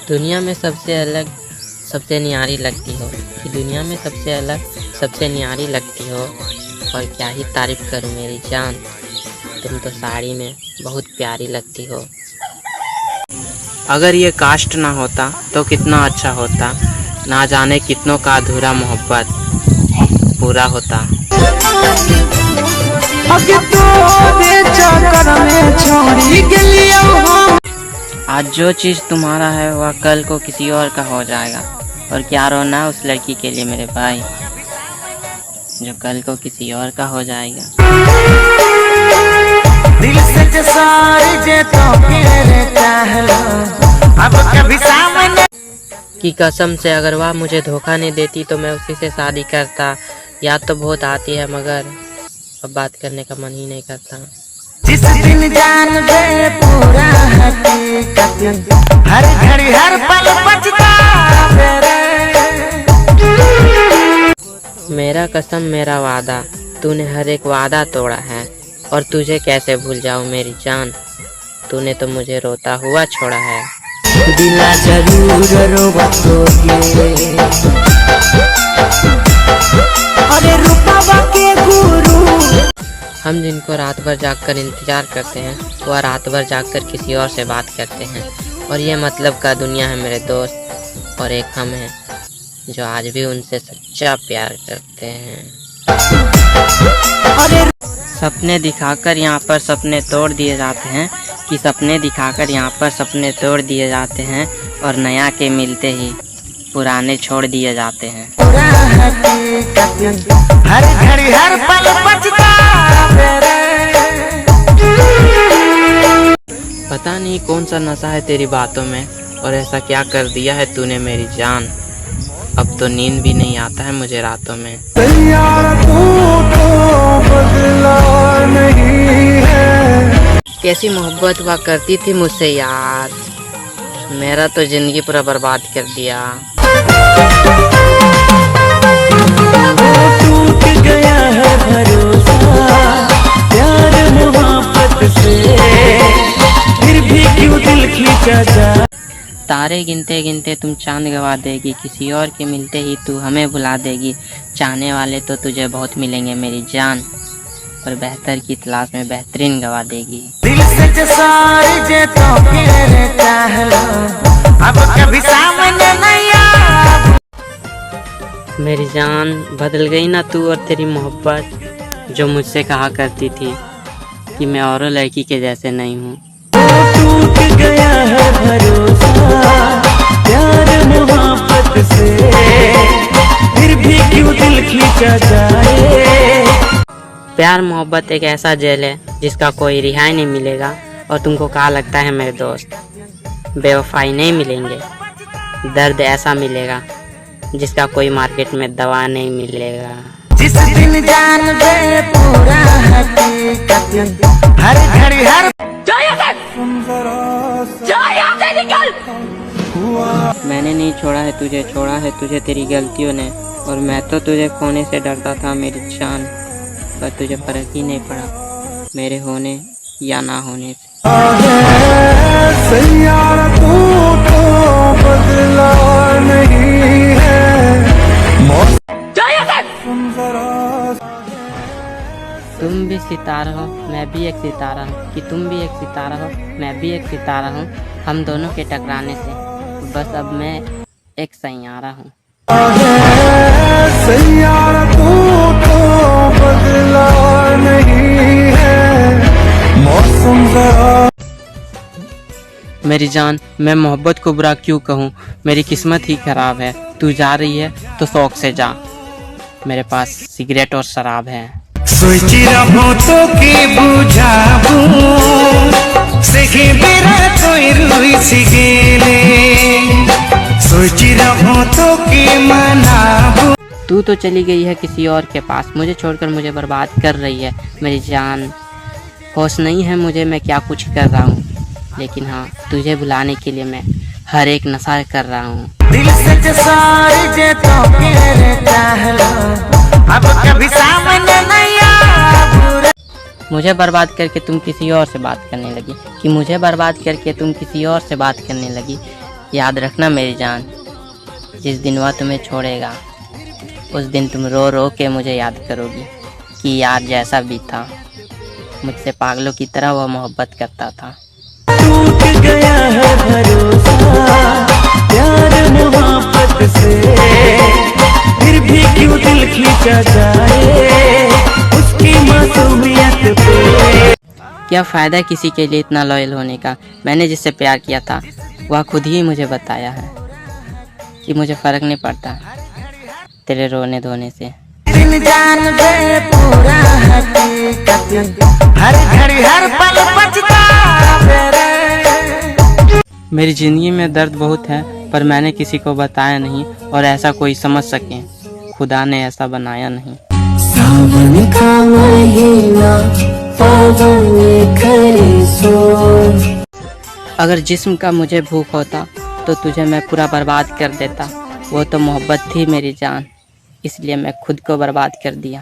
दुनिया में सबसे अलग सबसे न्यारी लगती हो, कि दुनिया में सबसे अलग सबसे न्यारी लगती हो। और क्या ही तारीफ़ करूँ मेरी जान, तुम तो साड़ी में बहुत प्यारी लगती हो। अगर ये कास्ट ना होता तो कितना अच्छा होता, ना जाने कितनों का अधूरा मोहब्बत पूरा होता। आज जो चीज़ तुम्हारा है वह कल को किसी और का हो जाएगा। और क्या रोना उस लड़की के लिए मेरे भाई, जो कल को किसी और का हो जाएगा। दिल से अब कभी सामने की कसम से अगर वह मुझे धोखा नहीं देती तो मैं उसी से शादी करता। याद तो बहुत आती है मगर अब बात करने का मन ही नहीं करता। जिस दिन जान गए पूरा हकीकत, हर घड़ी हर पल बचता मेरा कसम मेरा वादा, तूने हर एक वादा तोड़ा है। और तुझे कैसे भूल जाऊं मेरी जान, तूने तो मुझे रोता हुआ छोड़ा है। दिला जरूर रोवोगे, अरे रूपा के गुरु। हम जिनको रात भर जागकर इंतजार करते हैं वह रात भर जागकर किसी और से बात करते हैं। और ये मतलब का दुनिया है मेरे दोस्त, और एक हम हैं जो आज भी उनसे सच्चा प्यार करते हैं। सपने दिखाकर यहाँ पर सपने तोड़ दिए जाते हैं, कि सपने दिखाकर यहाँ पर सपने तोड़ दिए जाते हैं। और नया के मिलते ही पुराने छोड़ दिए जाते हैं। हर घड़ी हर पल बचता पता नहीं कौन सा नशा है तेरी बातों में, और ऐसा क्या कर दिया है तूने मेरी जान। अब तो नींद भी नहीं आता है मुझे रातों में। कैसी मोहब्बत हुआ करती थी मुझसे यार, मेरा तो जिंदगी पूरा बर्बाद कर दिया। टूट गया है भरोसा प्यार मोहब्बत से, फिर भी क्यों दिल खींचा जा। तारे गिनते गिनते तुम चांद गवा देगी, किसी और के मिलते ही तू हमें भुला देगी। चाहने वाले तो तुझे बहुत मिलेंगे मेरी जान, पर बेहतर की तलाश में बेहतरीन गवा देगी। दिल से तो अब कभी सामने नहीं आ। मेरी जान बदल गई ना तू और तेरी मोहब्बत, जो मुझसे कहा करती थी कि मैं और लड़की के जैसे नहीं हूँ। टूट गया है भरोसा प्यार मोहब्बत से, फिर भी क्यों दिल खींचा जाए। प्यार मोहब्बत एक ऐसा जेल है जिसका कोई रिहाई नहीं मिलेगा। और तुमको क्या लगता है मेरे दोस्त, बेवफाई नहीं मिलेंगे, दर्द ऐसा मिलेगा जिसका कोई मार्केट में दवा नहीं मिलेगा। जिस दिन जान गए पूरा हकीकत, हर घड़ी हर निकल। मैंने नहीं छोड़ा है तुझे, छोड़ा है तुझे तेरी गलतियों ने। और मैं तो तुझे खोने से डरता था मेरी जान, पर तुझे फर्क ही नहीं पड़ा मेरे होने या ना होने से। बदला नहीं है तुम भी सितारा हो मैं भी एक सितारा हूँ, कि तुम भी एक सितारा हो मैं भी एक सितारा हूँ। हम दोनों के टकराने से बस अब मैं एक सैयारा हूँ। सैयारा तो बदला नहीं है मौसम जरा। मेरी जान मैं मोहब्बत को बुरा क्यों कहूँ, मेरी किस्मत ही खराब है। तू जा रही है तो शौक से जा, मेरे पास सिगरेट और शराब है। सोची रहो तो के बुझाबू सके बेरा कोई रुई सिगेले, सोची रहो तो के मनाबू। तू तो चली गई है किसी और के पास, मुझे छोड़कर मुझे बर्बाद कर रही है मेरी जान। होश नहीं है मुझे मैं क्या कुछ कर रहा हूँ, लेकिन हाँ तुझे भुलाने के लिए मैं हर एक नशा कर रहा हूँ। दिल से अब कभी सामने नहीं आ। मुझे बर्बाद करके तुम किसी और से बात करने लगी, कि मुझे बर्बाद करके तुम किसी और से बात करने लगी। याद रखना मेरी जान, जिस दिन वह तुम्हें छोड़ेगा उस दिन तुम रो रो के मुझे याद करोगी कि यार जैसा भी था मुझसे पागलों की तरह वह मोहब्बत करता था। टूट गया है भरोसा प्यार मोहब्बत से, फिर भी क्यों दिल खींचा जाए उसकी मासूमियत पे। क्या फ़ायदा किसी के लिए इतना लॉयल होने का। मैंने जिससे प्यार किया था वह खुद ही मुझे बताया है कि मुझे फ़र्क नहीं पड़ता तेरे रोने धोने से। जान दे पूरा हकीकत, हर घड़ी हर पल बचता तेरे। मेरी ज़िंदगी में दर्द बहुत है पर मैंने किसी को बताया नहीं, और ऐसा कोई समझ सके खुदा ने ऐसा बनाया नहीं। सावन का महीना पवन करे सो। अगर जिस्म का मुझे भूख होता तो तुझे मैं पूरा बर्बाद कर देता। वो तो मोहब्बत थी मेरी जान, इसलिए मैं खुद को बर्बाद कर दिया।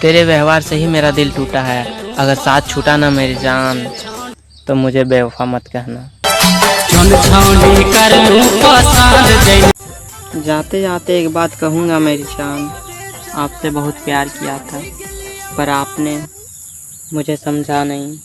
तेरे व्यवहार से ही मेरा दिल टूटा है, अगर साथ छूटा ना मेरी जान तो मुझे बेवफा मत कहना। जाते जाते एक बात कहूँगा मेरी जान, आपसे बहुत प्यार किया था पर आपने मुझे समझा नहीं।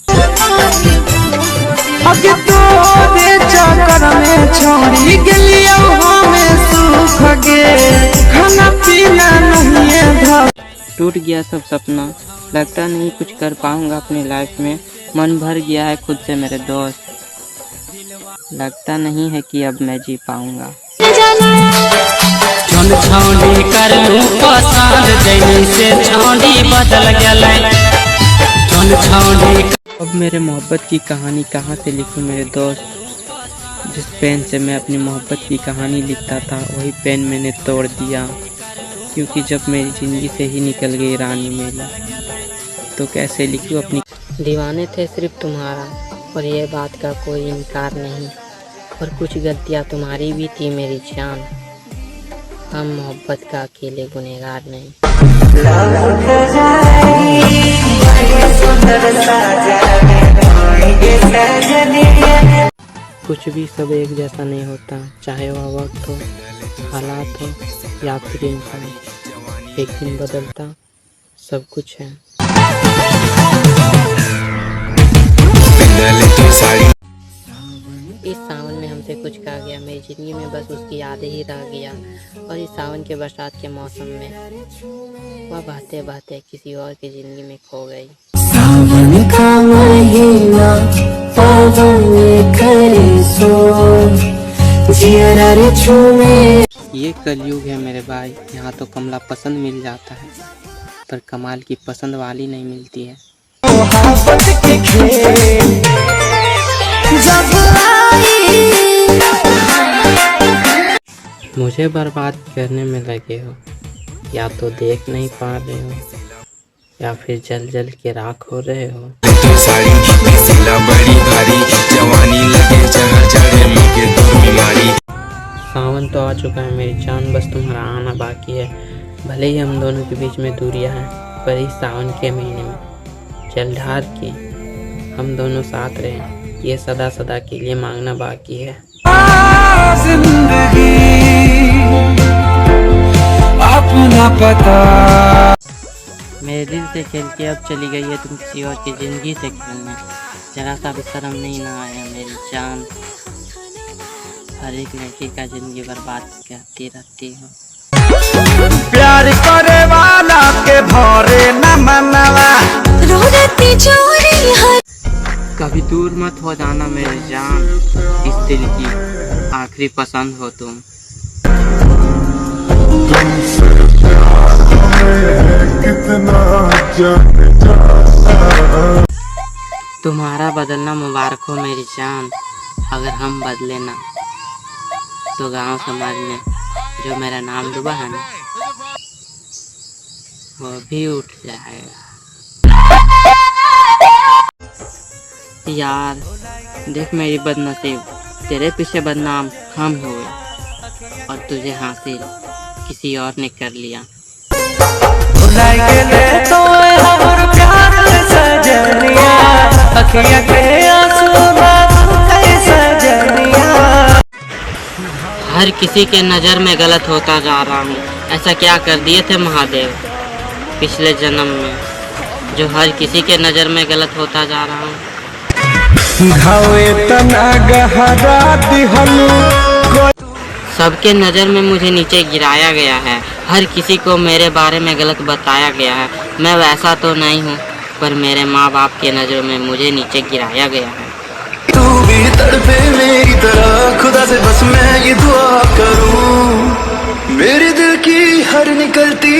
टूट गया सब सपना, लगता नहीं कुछ कर पाऊंगा अपनी लाइफ में। मन भर गया है खुद से मेरे दोस्त, लगता नहीं है कि अब मैं जी पाऊंगा। अब मेरे मोहब्बत की कहानी कहाँ से लिखूं मेरे दोस्त। जिस पेन से मैं अपनी मोहब्बत की कहानी लिखता था वही पेन मैंने तोड़ दिया, क्योंकि जब मेरी ज़िंदगी से ही निकल गई रानी मेरी तो कैसे लिखूं अपनी। दीवाने थे सिर्फ तुम्हारा और ये बात का कोई इनकार नहीं, और कुछ गलतियाँ तुम्हारी भी थी मेरी जान। हम मोहब्बत का अकेले गुनहगार नहीं। कुछ भी सब एक जैसा नहीं होता, चाहे वह वक्त हो, हालात हो या फिर इंसान। एक दिन बदलता सब कुछ है। इस सावन में हमसे कुछ कहा गया, मेरी ज़िंदगी में बस उसकी यादें ही रह गया। और इस सावन के बरसात के मौसम में वह बहते बहते किसी और की ज़िंदगी में खो गई। सावन का महीना पवन करे सो, जिया रे छूमे। ये कलयुग है मेरे भाई, यहाँ तो कमला पसंद मिल जाता है पर कमाल की पसंद वाली नहीं मिलती है। मुझे बर्बाद करने में लगे हो, या तो देख नहीं पा रहे हो या फिर जल जल के राख हो रहे हो। सावन तो आ चुका है मेरी जान, बस तुम्हारा आना बाकी है। भले ही हम दोनों के बीच में दूरियां हैं, पर इस सावन के महीने में जल ढार के हम दोनों साथ रहें, ये सदा सदा के लिए मांगना बाकी है। जिंदगी अपना पता। मेरे दिल से खेल के अब चली गई है तुम किसी और की जिंदगी से खेलने। जरा सा भी शर्म नहीं ना आया मेरी जान, हर एक लड़की का जिंदगी बर्बाद करती रहती हो। प्यार करे वाला के भरे न मनवा, कभी दूर मत हो जाना मेरी जान, इस दिल की आखिरी पसंद हो तुम। तुम्हारा बदलना मुबारक हो मेरी जान, अगर हम बदले ना तो गांव समाज में जो मेरा नाम डूबा है ना वो भी उठ जाएगा। यार देख मेरी बदनसीब, तेरे पीछे बदनाम हम हुए और तुझे हासिल किसी और ने कर लिया। के ले तो हमर प्यार सजनिया अखिया के आंसू कई सजनिया। हर किसी के नज़र में गलत होता जा रहा हूँ। ऐसा क्या कर दिए थे महादेव पिछले जन्म में जो हर किसी के नज़र में गलत होता जा रहा हूँ। घावे तना गहरा दिहलू सबके नज़र में मुझे नीचे गिराया गया है। हर किसी को मेरे बारे में गलत बताया गया है। मैं वैसा तो नहीं हूँ पर मेरे माँ बाप के नज़रों में मुझे नीचे गिराया गया है। तू भी तड़पे मेरी तरह खुदा से बस मैं ये दुआ करूं मेरे दिल की हर निकलती